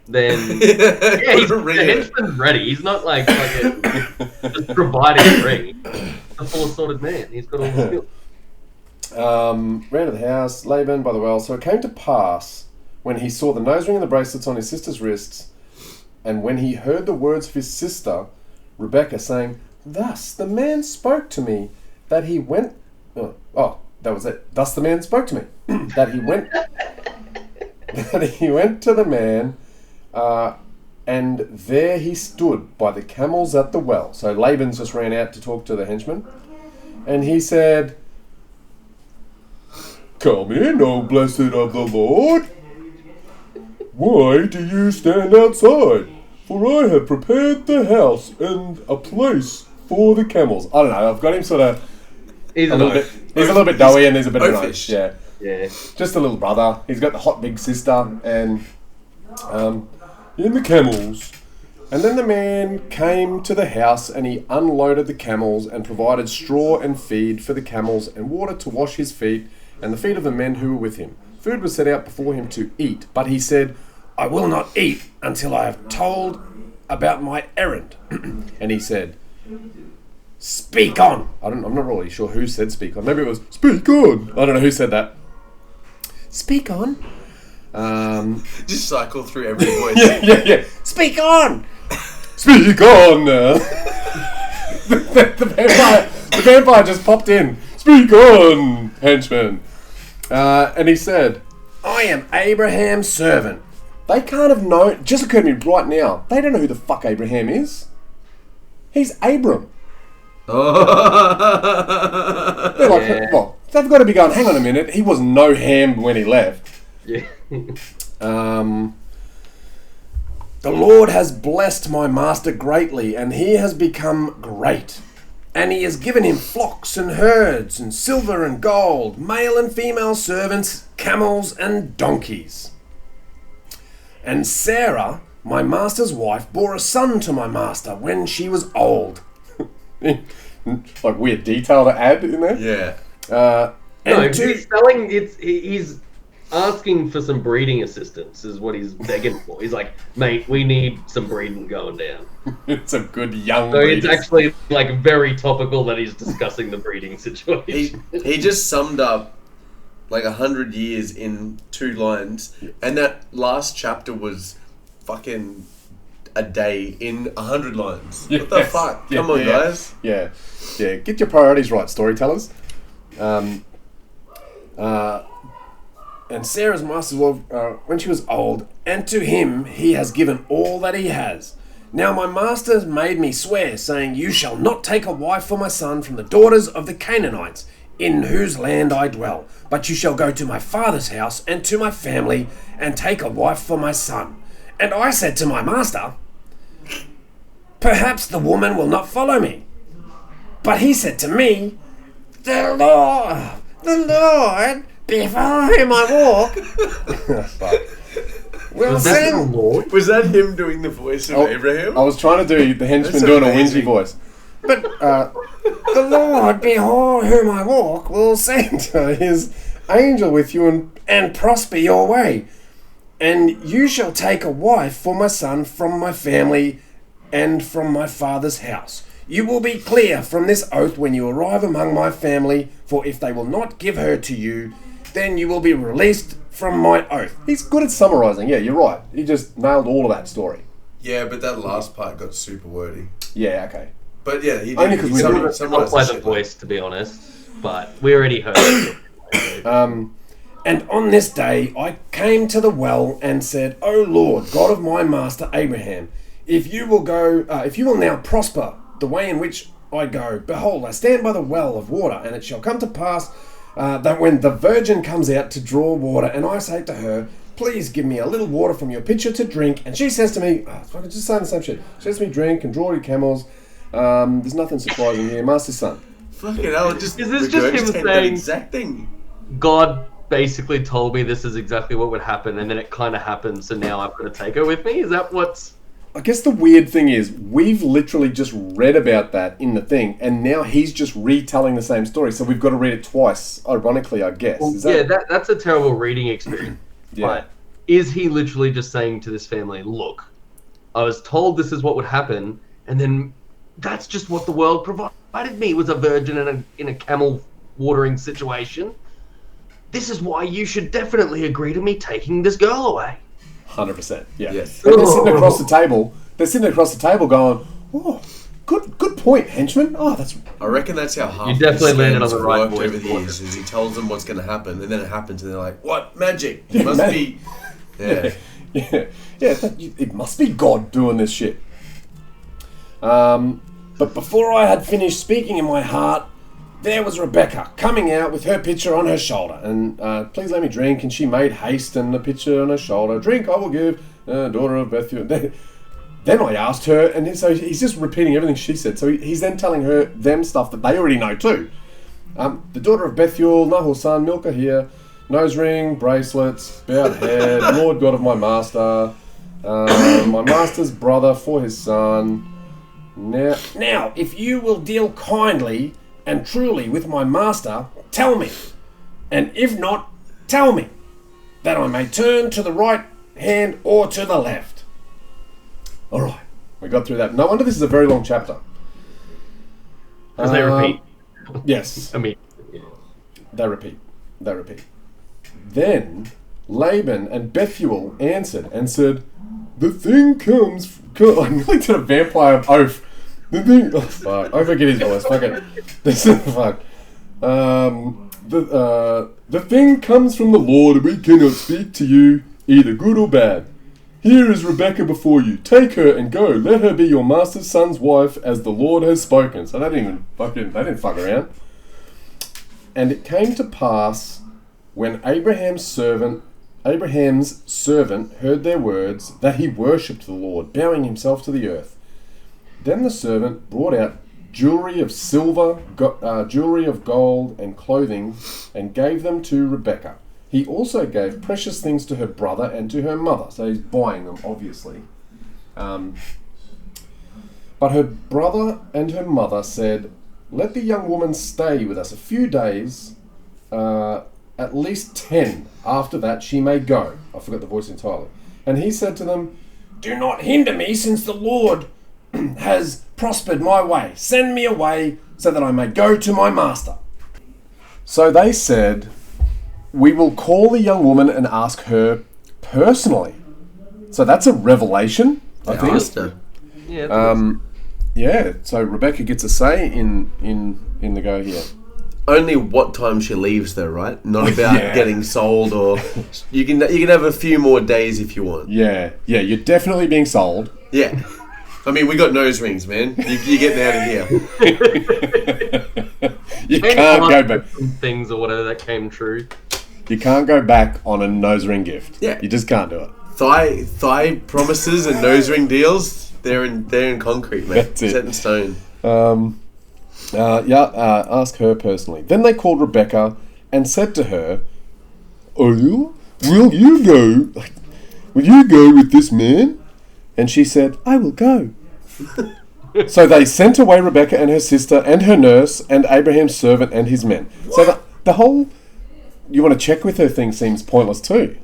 then he's the henchman's ready. He's not like just providing a ring. He's a full assorted man. He's got all the skills. Ran to the house, Laban by the well. So it came to pass, when he saw the nose ring and the bracelets on his sister's wrists, and when he heard the words of his sister, Rebecca, saying, "Thus the man spoke to me, that he went..." that was it. Thus the man spoke to me, that he went... that he went to the man, and there he stood by the camels at the well. So Laban just ran out to talk to the henchman, and he said, "Come in, O blessed of the Lord." "Why do you stand outside? For I have prepared the house and a place for the camels." I don't know. I've got him sort of He's a little bit. He's a little bit doughy and there's a bit of an oafish. Yeah. Yeah. Just a little brother. He's got the hot big sister and in the camels. And then the man came to the house and he unloaded the camels and provided straw and feed for the camels and water to wash his feet and the feet of the men who were with him. Food was set out before him to eat, but he said, "I will not eat until I have told about my errand." And he said, "Speak on." I'm not really sure who said speak on. Maybe it was "Speak on." I don't know who said that. Speak on. Just cycle through every voice. Yeah. Speak on. Speak on. The vampire just popped in. Speak on, henchman. And he said, "I am Abraham's servant." They can't have known. Just occurred to me right now. They don't know who the fuck Abraham is. He's Abram. They're like, well, they've got to be going, hang on a minute. He was no ham when he left. Yeah. The Lord has blessed my master greatly, and he has become great. And he has given him flocks and herds, and silver and gold, male and female servants, camels and donkeys. And Sarah, my master's wife, bore a son to my master when she was old. Like weird detail to add in there. Yeah. He's asking for some breeding assistance is what he's begging for. He's like, "Mate, we need some breeding going down." It's a good young So breeders. it's actually like very topical that he's discussing the breeding situation. He just summed up like 100 years in 2 lines, and that last chapter was fucking a day in 100 lines. What the fuck? Come on, guys. Yeah. Get your priorities right, storytellers. And Sarah's master's wife, when she was old, and to him he has given all that he has. Now my master has made me swear, saying, "You shall not take a wife for my son from the daughters of the Canaanites, in whose land I dwell, but you shall go to my father's house and to my family, and take a wife for my son." And I said to my master, "Perhaps the woman will not follow me." But he said to me, the Lord, before whom I walk, will send." Was that him doing the voice of Abraham? I was trying to do the henchman doing a whingey voice. But the Lord, before whom I walk, will send his angel with you and prosper your way. And you shall take a wife for my son from my family and from my father's house. You will be clear from this oath when you arrive among my family, for if they will not give her to you, then you will be released from my oath. He's good at summarising. Yeah, you're right. He just nailed all of that story. Yeah, but that last part got super wordy. Yeah, okay. But yeah, he did. Only because we Not by the voice, to be honest, but we already heard it. And on this day I came to the well and said, "O Lord, God of my master Abraham, if you will now prosper the way in which I go, behold, I stand by the well of water, and it shall come to pass that when the virgin comes out to draw water, and I say to her, please give me a little water from your pitcher to drink, and she says to me," I'm just saying the same shit. She says to me, "Drink and draw your camels. There's nothing surprising here, master's son." Fucking hell! Is this just him that saying- exact thing? God basically told me this is exactly what would happen, and then it kind of happened, so now I've got to take her with me? Is that what's... I guess the weird thing is, we've literally just read about that in the thing, and now he's just retelling the same story, so we've got to read it twice, ironically, I guess. Well, Is that... Yeah, that's a terrible reading experience. Yeah. But is he literally just saying to this family, look, I was told this is what would happen, and then that's just what the world provided me, was a virgin in a camel-watering situation. This is why you should definitely agree to me taking this girl away. 100%, yeah. Yes. And they're sitting across the table. They're sitting across the table going, "Oh, good point, henchman. Oh, that's." I reckon that's how half You definitely the landed on scams the right worked voice. over the years. Is he tells them what's going to happen, and then it happens, and they're like, "What magic? Yeah, It must magic." be." Yeah. It must be God doing this shit. But before I had finished speaking in my heart, there was Rebecca coming out with her pitcher on her shoulder, and please let me drink. And she made haste, and the pitcher on her shoulder. Drink I will give, daughter of Bethuel. Then I asked her, and then, so he's just repeating everything she said. So he's then telling her them stuff that they already know too. The daughter of Bethuel, Nahor's son, Milcah here, nose ring, bracelets, bowed head, Lord God of my master, my master's brother for his son. Now, if you will deal kindly and truly with my master, tell me, and if not, tell me, that I may turn to the right hand or to the left. All right, we got through that. No wonder this is a very long chapter. Because they repeat. Yes. I mean, yeah. They repeat. Then Laban and Bethuel answered and said, the thing comes... I nearly did a vampire oath. The thing... Oh, fuck. I forget his voice. Fuck it. This is fuck. The thing comes from the Lord, and we cannot speak to you, either good or bad. Here is Rebecca before you. Take her and go. Let her be your master's son's wife, as the Lord has spoken. So they didn't fuck around. And it came to pass, when Abraham's servant heard their words, that he worshipped the Lord, bowing himself to the earth. Then the servant brought out jewelry of silver, jewelry of gold, and clothing, and gave them to Rebekah. He also gave precious things to her brother and to her mother. So he's buying them, obviously. But her brother and her mother said, let the young woman stay with us a few days, at least 10. After that she may go. I forgot the voice entirely. And he said to them, do not hinder me, since the Lord has prospered my way. Send me away so that I may go to my master. So they said, we will call the young woman and ask her personally. So that's a revelation, I think. Asked her. Yeah. Yeah, so Rebecca gets a say in the go here. Only what time she leaves, though, right? Not about getting sold, or you can have a few more days if you want. Yeah, you're definitely being sold. Yeah, I mean, we got nose rings, man. You're getting out of here. You can't go back. Things or whatever that came true. You can't go back on a nose ring gift. Yeah, you just can't do it. Thigh promises and nose ring deals. They're in concrete, mate. That's it. Set in stone. Ask her personally. Then they called Rebecca and said to her, will you go with this man? And she said, I will go. So they sent away Rebecca and her sister and her nurse and Abraham's servant and his men. What? So the whole you want to check with her thing seems pointless too.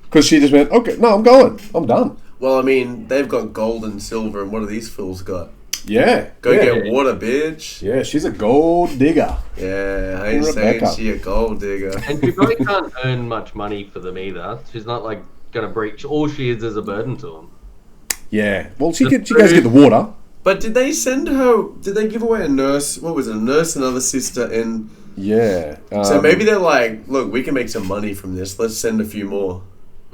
Because she just went, okay, no, I'm going. I'm done. Well, I mean, they've got gold and silver, and what do these fools got? Yeah. Get water, bitch. Yeah, she's a gold digger. Yeah, I ain't saying she a gold digger. And she probably can't earn much money for them either. She's not like going to breach. All she is a burden to them. Yeah. Well, she goes to get the water. But did they send her... Did they give away a nurse? What was it? A nurse, another sister, and... Yeah. So maybe they're like, look, we can make some money from this. Let's send a few more.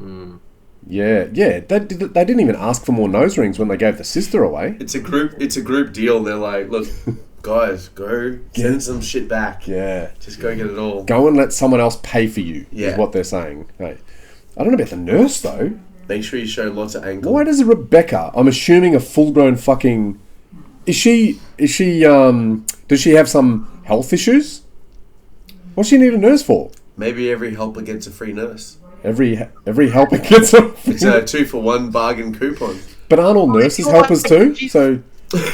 Mm. Yeah. They didn't even ask for more nose rings when they gave the sister away. It's a group deal. They're like, look, guys, go send some shit back. Yeah. Just go get it all. Go and let someone else pay for you, Yeah. is what they're saying. Hey. I don't know about the nurse, though. Make sure you show lots of ankle. Why does a Rebecca, I'm assuming a full-grown fucking... does she have some health issues? What does she need a nurse for? Maybe every helper gets a free nurse. Every helper gets a... It's a 2-for-1 bargain coupon. But aren't all nurses helpers too? So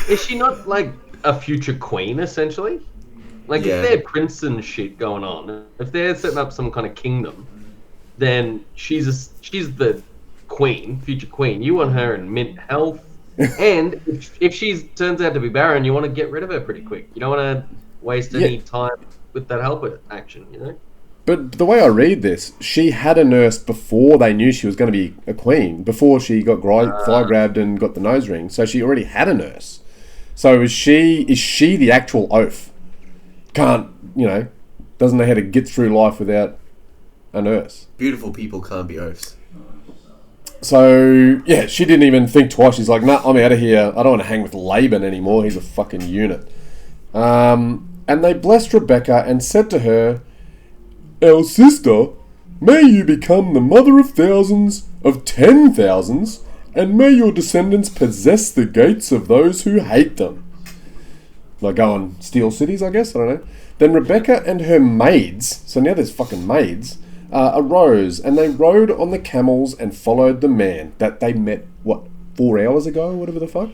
is she not like a future queen essentially? Like if they're prince and shit going on, if they're setting up some kind of kingdom, then she's the queen, future queen. You want her in mint health, and if she turns out to be barren, you want to get rid of her pretty quick. You don't want to waste any time with that helper action, you know. But the way I read this, she had a nurse before they knew she was going to be a queen, before she got fly grabbed and got the nose ring. So she already had a nurse. So is she the actual oaf? Can't, doesn't know how to get through life without a nurse. Beautiful people can't be oafs. So, yeah, she didn't even think twice. She's like, nah, I'm out of here. I don't want to hang with Laban anymore. He's a fucking unit. And they blessed Rebekah and said to her, "Our sister, may you become the mother of thousands, of 10,000s, and may your descendants possess the gates of those who hate them." Like go and steal cities, I guess, I don't know. Then Rebekah and her maids, so now there's fucking maids, arose, and they rode on the camels and followed the man that they met, 4 hours ago, or whatever the fuck?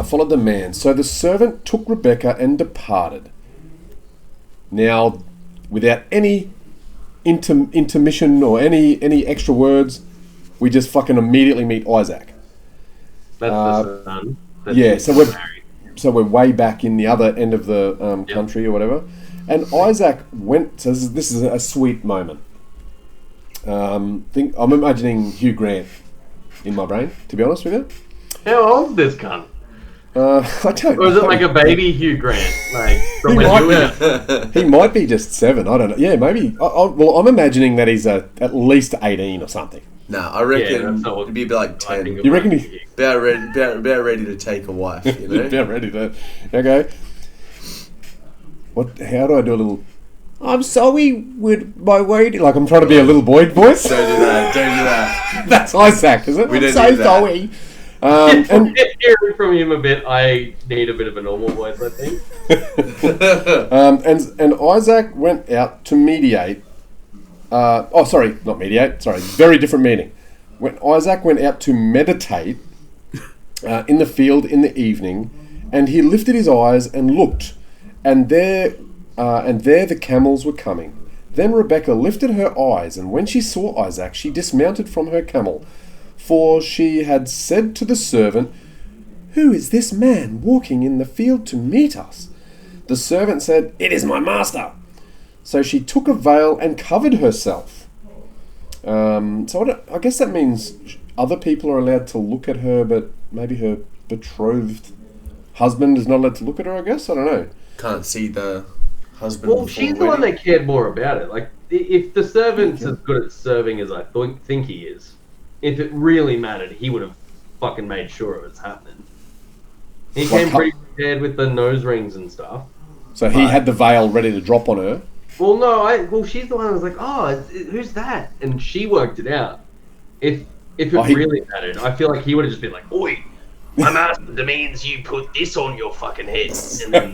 Followed the man. So the servant took Rebekah and departed. Now, without any intermission or any extra words, we just fucking immediately meet Isaac. That's the son. Yeah, so we're way back in the other end of the country or whatever. And Isaac went. So this is a sweet moment. I'm imagining Hugh Grant in my brain, to be honest with you. How old's this cunt? I don't know. Or is it like a baby Hugh Grant? Like he might be just 7. I don't know. Yeah, maybe. Well, I'm imagining that he's at least 18 or something. Nah, I reckon it'd be like 10. You reckon he's about ready to take a wife, you know? about ready to. Okay. How do I do a little? I'm sorry with my waiting. Like I'm trying to be a little boy voice. Don't do that. That's Isaac, is it? We don't I'm do so that. sorry. And hearing from him a bit, I need a bit of a normal voice, I think. And Isaac went out to mediate. Not mediate. Sorry, very different meaning. When Isaac went out to meditate in the field in the evening, and he lifted his eyes and looked, and there the camels were coming. Then Rebekah lifted her eyes, and when she saw Isaac, she dismounted from her camel, for she had said to the servant, "Who is this man walking in the field to meet us?" The servant said, "It is my master." So she took a veil and covered herself. I guess that means other people are allowed to look at her, but maybe her betrothed husband is not allowed to look at her, I guess? I don't know. Can't see the husband. Well, she's the one that cared more about it. Like, if the servant's as good at serving as I think he is, if it really mattered, he would have fucking made sure it was happening. He came pretty prepared with the nose rings and stuff. So he had the veil ready to drop on her? Well, no, she's the one who was like, "Oh, who's that?" And she worked it out. If it really mattered, I feel like he would have just been like, "Oi, my master demands you put this on your fucking head." And then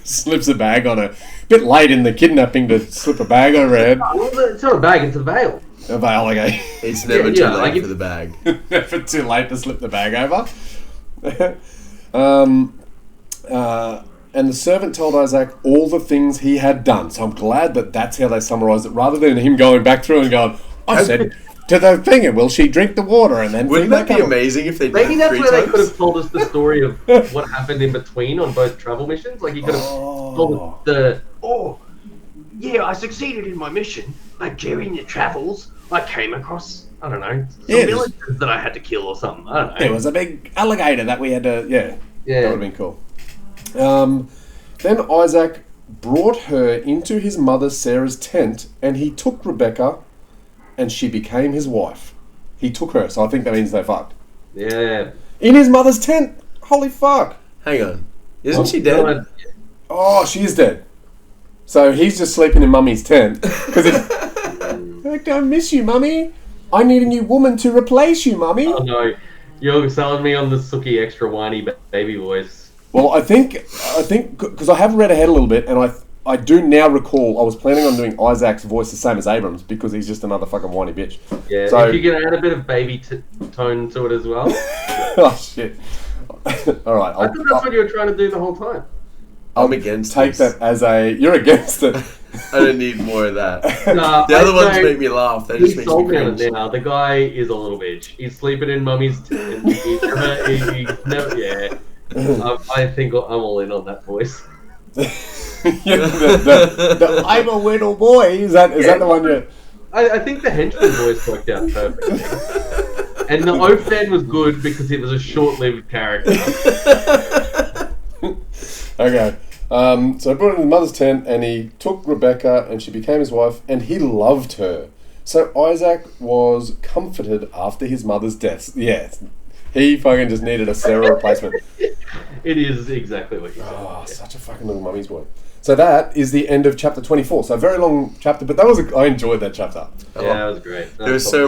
slips a bag on her. Bit late in the kidnapping to slip a bag on her head. well, it's not a bag, it's a veil. A veil, okay. It's never too late for the bag. Never too late to slip the bag over. And the servant told Isaac all the things he had done. So I'm glad that that's how they summarised it, rather than him going back through and going, "I said to the thing, and will she drink the water?" And then wouldn't that be amazing if they did Maybe it that's 3 where times? they could have told us the story of what happened in between on both travel missions. Like, he could have told us I succeeded in my mission, but during the travels, I came across, I don't know, some villagers that I had to kill or something. I don't know. There was a big alligator that we had to, that would have been cool. Then Isaac brought her into his mother Sarah's tent, and he took Rebekah, and she became his wife. He took her, so I think that means they fucked. Yeah. In his mother's tent? Holy fuck. Hang on. Isn't she dead? Oh, she is dead. So he's just sleeping in Mummy's tent. Because I don't miss you, Mummy. I need a new woman to replace you, Mummy. Oh no, you're selling me on the Suki extra whiny baby voice. Well, I think, because I have read ahead a little bit, and I do now recall I was planning on doing Isaac's voice the same as Abrams, because he's just another fucking whiny bitch. Yeah, so, if you can add a bit of baby tone to it as well. Oh, shit. All right. I thought that's what you were trying to do the whole time. I'm against take this. that as a... You're against it. I don't need more of that. Nah, the other ones make me laugh. They just make me cringe. Now the guy is a little bitch. He's sleeping in Mummy's tent. He's never. Yeah. I think I'm all in on that voice. The I'm a little boy. Is that the one you... I think the henchman voice worked out perfectly. And the oaf man was good because it was a short-lived character. Okay. So I brought her in his mother's tent, and he took Rebekah, and she became his wife, and he loved her. So Isaac was comforted after his mother's death. Yeah, He fucking just needed a Sarah replacement. It is exactly what you said. Oh, such a fucking little mummy's boy. So that is the end of chapter 24. So a very long chapter, but I enjoyed that chapter. Yeah, that was great. There was so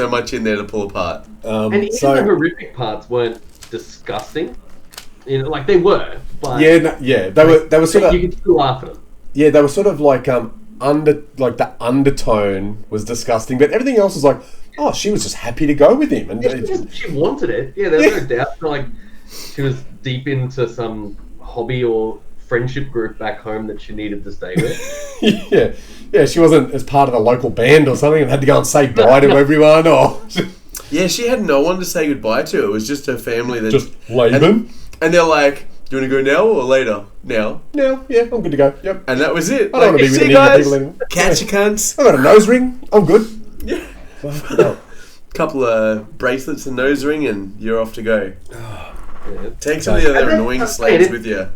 much in there to pull apart. And even the horrific parts weren't disgusting. You know, like they were, but they were sort of, you could still laugh at them. Yeah, they were sort of like the undertone was disgusting, but everything else was like, oh, she was just happy to go with him, and she wanted it. Yeah, there's no doubt. Like she was deep into some hobby or friendship group back home that she needed to stay with. yeah, she wasn't as part of a local band or something and had to go and say bye to everyone. Or yeah, she had no one to say goodbye to. It was just her family that just Laban. And they're like, do you want to go now or later? Now. Now, yeah, I'm good to go. Yep. And that was it. I don't want to be with any other people anymore. Catch your cunts. I got a nose ring. I'm good. Yeah. Couple of bracelets and nose ring, and you're off to go. Take some of the other annoying slaves with you.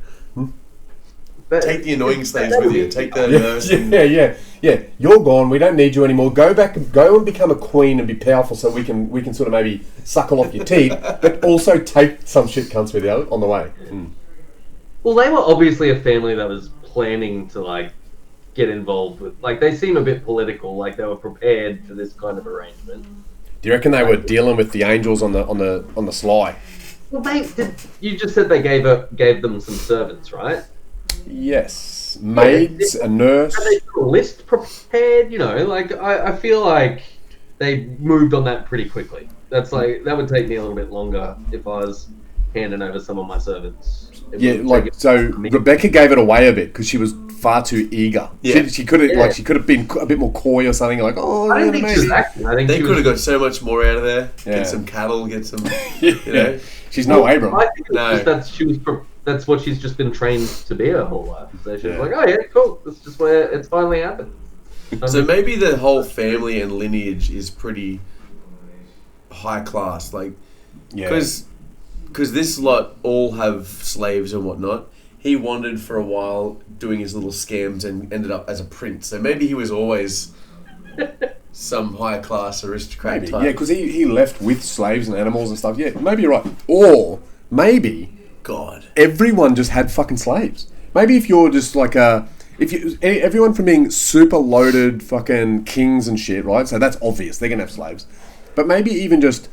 Take the annoying slaves with you. Take the nurse. Yeah. You're gone. We don't need you anymore. Go and become a queen and be powerful, so we can sort of maybe suckle off your teeth, but also take some shit cunts with you on the way. Well, they were obviously a family that was planning to like get involved with. Like they seem a bit political. Like they were prepared for this kind of arrangement. Do you reckon they were dealing with the angels on the sly? Well, you just said they gave them some servants, right? Yes, maids, a nurse. Had they got a list prepared? You know, like I feel like they moved on that pretty quickly. That would take me a little bit longer if I was handing over some of my servants. Rebecca gave it away a bit because she was far too eager. Yeah. She could have been a bit more coy or something like. Oh, I don't think she was acting. I think they could have got so much more out of there. Yeah. Get some cattle. Get some. You know. She's no Abram. I think that's what she's just been trained to be her whole life. So she's like, oh yeah, cool. That's just where it's finally happened. So maybe the whole family and lineage is pretty high class, like, because this lot all have slaves and whatnot. He wandered for a while doing his little scams and ended up as a prince. So maybe he was always some high class aristocrat type. Yeah, because he left with slaves and animals and stuff. Yeah, maybe you're right. Or maybe everyone just had fucking slaves. Maybe if you're just like everyone from being super loaded fucking kings and shit, right? So that's obvious. They're going to have slaves. But maybe even just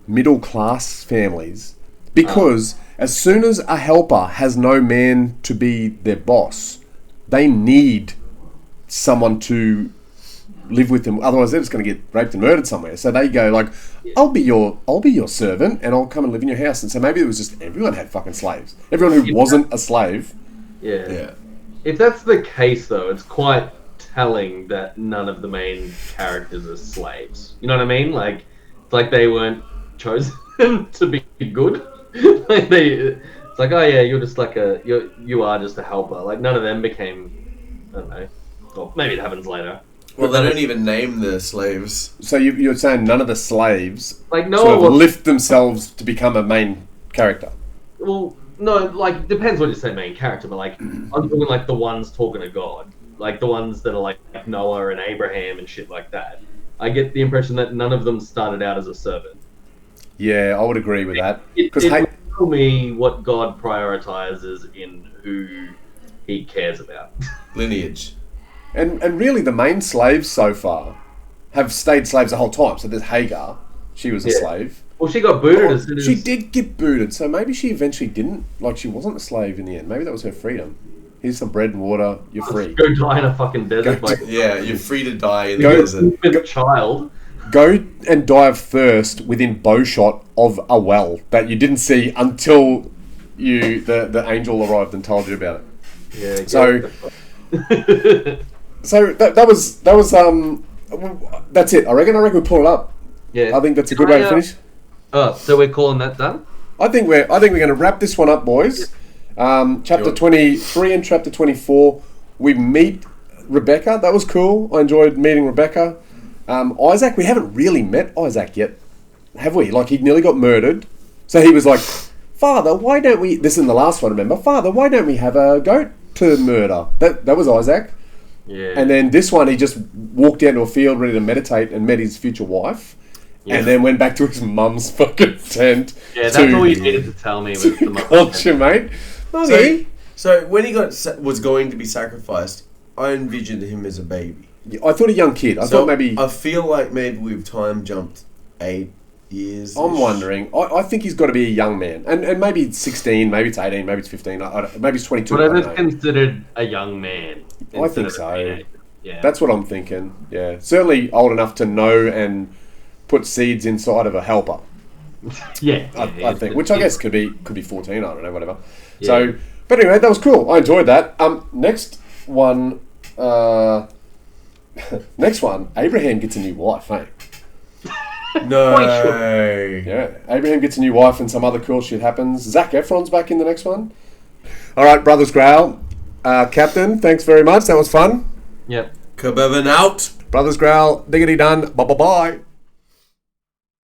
middle class families. Because as soon as a helper has no man to be their boss, they need someone to live with them. Otherwise, they're just going to get raped and murdered somewhere. So they go like, I'll be your servant and I'll come and live in your house. And so maybe it was just everyone had fucking slaves. Everyone who wasn't a slave. Yeah. If that's the case, though, it's quite telling that none of the main characters are slaves. You know what I mean? Like, it's like they weren't chosen to be good. It's like, oh yeah, you're just like you are just a helper. Like none of them became, I don't know. Well, maybe it happens later. Well, they don't even name the slaves. So you're saying none of the slaves no lift themselves to become a main character? Well, no, like depends what you say main character, but like I'm talking like the ones talking to God, like the ones that are like Noah and Abraham and shit like that. I get the impression that none of them started out as a servant. Yeah, I would agree with that. Because tell me what God prioritizes in who He cares about. Lineage. And really, the main slaves so far have stayed slaves the whole time. So there's Hagar. She was a slave. Well, she got booted as soon as... She did get booted, so maybe she eventually didn't... Like, she wasn't a slave in the end. Maybe that was her freedom. Here's some bread and water. You're free. Go die in a fucking desert. You're free to die in the desert. With a child. Go and die of thirst within bowshot of a well that you didn't see until the angel arrived and told you about it. Yeah. So that was that's it. I reckon we pull it up. Yeah. I think that's a good way to finish. Oh, so we're calling that done? I think we're going to wrap this one up, boys. Chapter 23 and chapter 24, we meet Rebecca. That was cool. I enjoyed meeting Rebecca. Isaac, we haven't really met Isaac yet, have we? Like, he nearly got murdered. So he was like, Father, why don't we... This is in the last one, remember? Father, why don't we have a goat to murder? That was Isaac. Yeah. And then this one, he just walked out into a field ready to meditate and met his future wife. and then went back to his mum's fucking tent. Yeah, that's all you needed to tell me was the mum. Gotcha, mate. Okay. So when he was going to be sacrificed, I envisioned him as a baby. I thought a young kid. I thought maybe... I feel like maybe we've time jumped 8 years. I'm wondering. I think he's got to be a young man. And maybe it's 16, maybe it's 18, maybe it's 15. Maybe it's 22. Whatever's considered a young man. I think so. Yeah. That's what I'm thinking. Yeah. Certainly old enough to know and put seeds inside of a helper. Yeah. I think. Which I guess could be 14, I don't know, whatever. Yeah. So, but anyway, that was cool. I enjoyed that. Next one... next one, Abraham gets a new wife, eh? No. Yeah, Abraham gets a new wife and some other cool shit happens. Zac Efron's back in the next one. All right, Brothers Grail. Captain, thanks very much. That was fun. Yep. Kebevin out. Brothers Grail, diggity done. Bye-bye-bye.